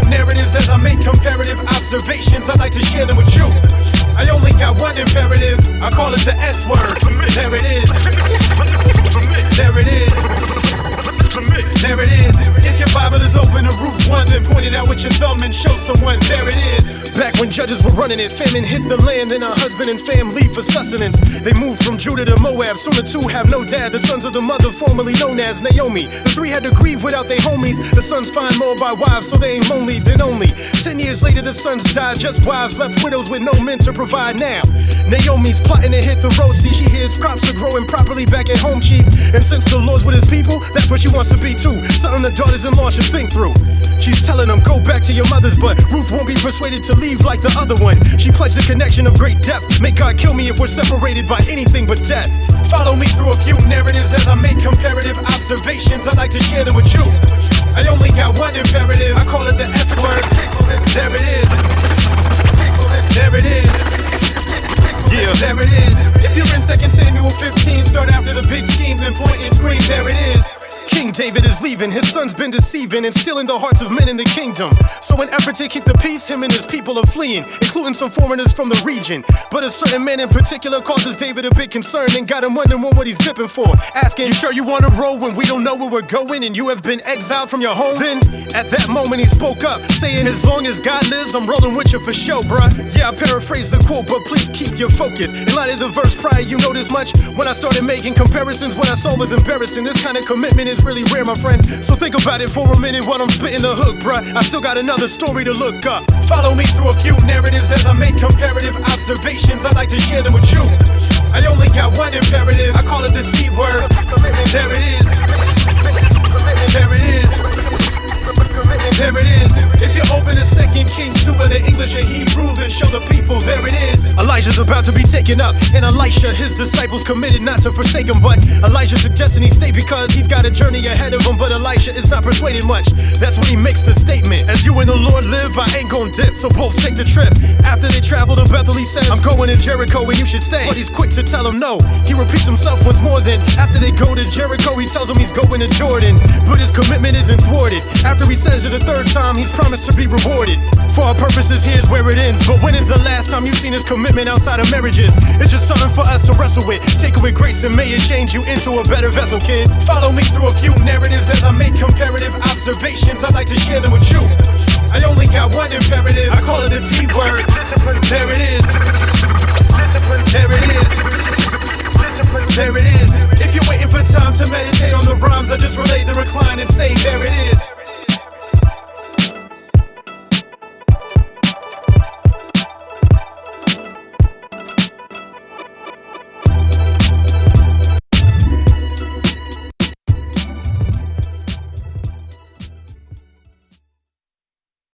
narratives as I make comparative observations. I'd like to share them with you. I only got one imperative. I call it the S word. There it is. There it is. There it is. If your Bible is open to Ruth 1, then point it out with your thumb and show someone. There it is. Back when judges were running it, famine hit the land, and her husband and fam leave for sustenance. They moved from Judah to Moab. Soon the two have no dad. The sons of the mother, formerly known as Naomi. The three had to grieve without their homies. The sons find more by wives, so they ain't lonely then only. 10 years later, the sons died. Just wives left widows with no men to provide now. Naomi's plotting to hit the road. See, she hears crops are growing properly back at home, chief. And since the Lord's with his people, that's what she wants to be too. Something the daughters-in-law should think through. She's telling them, go back to your mothers, but Ruth won't be persuaded to leave like the other one. She pledged a connection of great depth. May God kill me if we're separated by anything but death. Follow me through a few narratives as I make comparative observations. I'd like to share them with you. I only got one imperative. I call it the F word. There it is. There it is. Yeah, there it is. If you're in 2 Samuel 15, start after the big scheme, then point and scream, there it is. King David is leaving, his son's been deceiving and stealing the hearts of men in the kingdom. So in effort to keep the peace, him and his people are fleeing, including some foreigners from the region. But a certain man in particular causes David a big concern and got him wondering what he's dipping for. Asking, you sure you want to roll when we don't know where we're going and you have been exiled from your home? Then, at that moment he spoke up, saying, as long as God lives, I'm rolling with you for show, bruh. Yeah, I paraphrase the quote, but please keep your focus. In light of the verse prior, you know this much? When I started making comparisons, what I saw was embarrassing. This kind of commitment is really rare, my friend. So think about it for a minute while I'm spitting the hook, bruh. I still got another story to look up. Follow me through a few narratives as I make comparative observations. I'd like to share them with you. I only got one imperative. I call it the C word. There it is. There it is. There it is. If you open to 2 Kings 2 of the English and Hebrew, then show the people, there it is. Elijah's about to be taken up, and Elisha, his disciples, committed not to forsake him. But Elijah suggesting he stay because he's got a journey ahead of him. But Elisha is not persuaded much. That's when he makes the statement, as you and the Lord live, I ain't gon' dip. So both take the trip. After they travel to Bethel, he says, I'm going to Jericho and you should stay. But he's quick to tell him no. He repeats himself once more. Then after they go to Jericho, he tells him he's going to Jordan. But his commitment isn't thwarted. After he says it a third time, he's promised to be rewarded. For our purposes, here's where it ends. But when is the last time you've seen his commitment outside of marriages? It's just something for us to wrestle with. Take it with grace and may it change you into a better vessel, kid. Follow me through a few narratives as I make comparative observations. I'd like to share them with you. I only got one imperative. I call it the D word. There it is. There it is. There it is. If you're waiting for time to meditate on the rhymes, I just relay the recline and say, there it is.